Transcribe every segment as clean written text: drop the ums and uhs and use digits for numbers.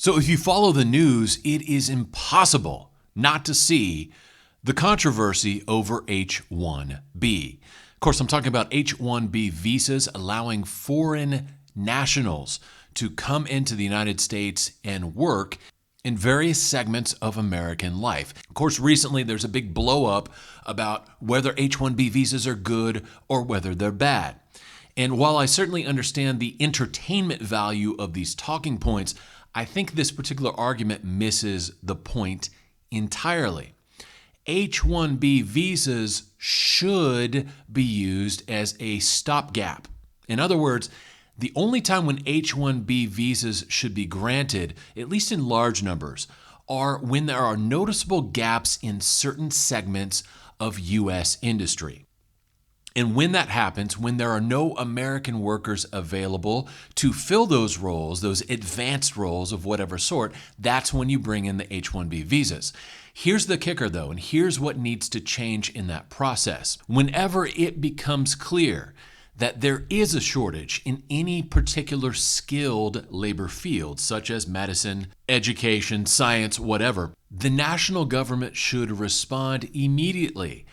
So if you follow the news, it is impossible not to see the controversy over H1B. Of course, I'm talking about H1B visas allowing foreign nationals to come into the United States and work in various segments of American life. Of course, recently there's a big blow up about whether H1B visas are good or whether they're bad. And while I certainly understand the entertainment value of these talking points, I think this particular argument misses the point entirely. H1B visas should be used as a stopgap. In other words, the only time when H1B visas should be granted, at least in large numbers, are when there are noticeable gaps in certain segments of U.S. industry. And when that happens, when there are no American workers available to fill those roles, those advanced roles of whatever sort, that's when you bring in the H-1B visas. Here's the kicker, though, and here's what needs to change in that process. Whenever it becomes clear that there is a shortage in any particular skilled labor field, such as medicine, education, science, whatever, the national government should respond immediately.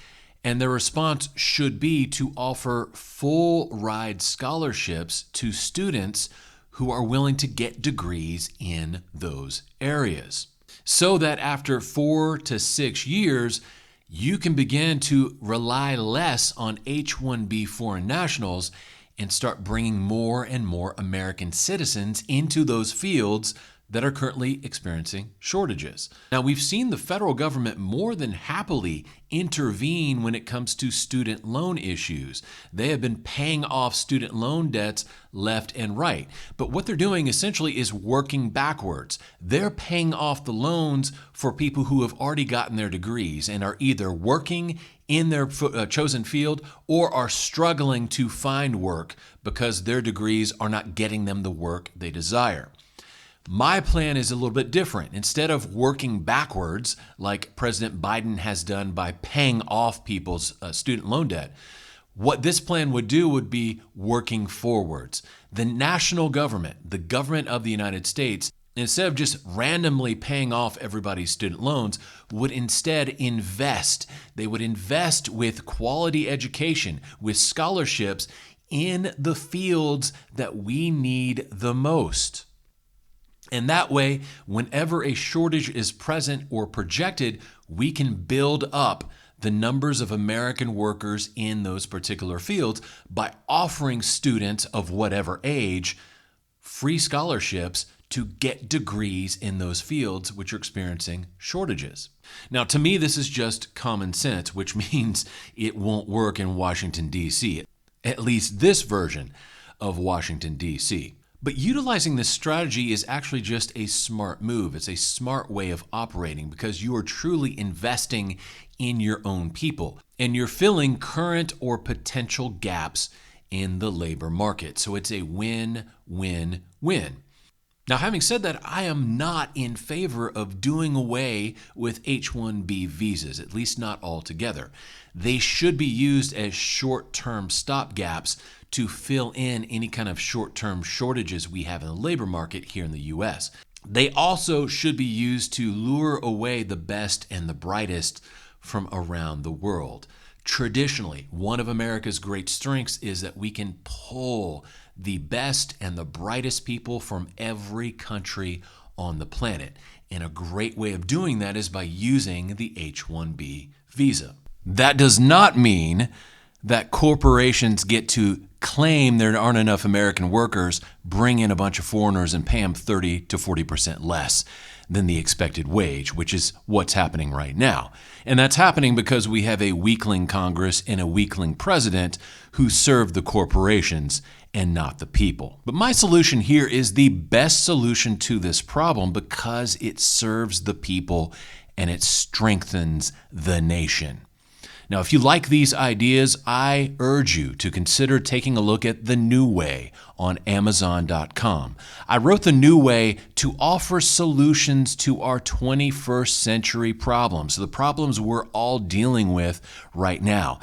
And the response should be to offer full ride scholarships to students who are willing to get degrees in those areas, so that after 4 to 6 years, you can begin to rely less on H-1B foreign nationals and start bringing more and more American citizens into those fields that are currently experiencing shortages. Now, we've seen the federal government more than happily intervene when it comes to student loan issues. They have been paying off student loan debts left and right. But what they're doing essentially is working backwards. They're paying off the loans for people who have already gotten their degrees and are either working in their chosen field or are struggling to find work because their degrees are not getting them the work they desire. My plan is a little bit different. Instead of working backwards, like President Biden has done by paying off people's student loan debt, what this plan would do would be working forwards. The national government, the government of the United States, instead of just randomly paying off everybody's student loans, would instead invest. They would invest with quality education, with scholarships in the fields that we need the most. And that way, whenever a shortage is present or projected, we can build up the numbers of American workers in those particular fields by offering students of whatever age free scholarships to get degrees in those fields which are experiencing shortages. Now, to me, this is just common sense, which means it won't work in Washington, D.C., at least this version of Washington, D.C. But utilizing this strategy is actually just a smart move. It's a smart way of operating because you are truly investing in your own people and you're filling current or potential gaps in the labor market. So it's a win-win-win. Now, having said that, I am not in favor of doing away with H-1B visas, at least not altogether. They should be used as short-term stopgaps to fill in any kind of short-term shortages we have in the labor market here in the U.S. They also should be used to lure away the best and the brightest from around the world. Traditionally, one of America's great strengths is that we can pull the best and the brightest people from every country on the planet. And a great way of doing that is by using the H-1B visa. That does not mean that corporations get to claim there aren't enough American workers, bring in a bunch of foreigners and pay them 30 to 40% less than the expected wage, which is what's happening right now. And that's happening because we have a weakling Congress and a weakling president who serve the corporations and not the people. But my solution here is the best solution to this problem because it serves the people and it strengthens the nation. Now, if you like these ideas, I urge you to consider taking a look at The New Way on Amazon.com. I wrote The New Way to offer solutions to our 21st century problems, the problems we're all dealing with right now,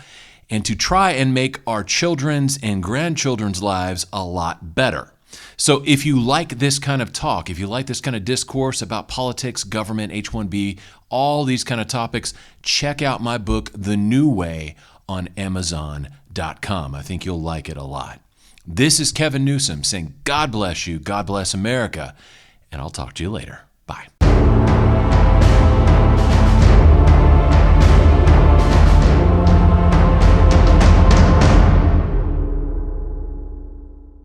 and to try and make our children's and grandchildren's lives a lot better. So if you like this kind of talk, if you like this kind of discourse about politics, government, H1B, all these kind of topics, check out my book, The New Way, on Amazon.com. I think you'll like it a lot. This is Kevin Newsom saying, God bless you, God bless America, and I'll talk to you later.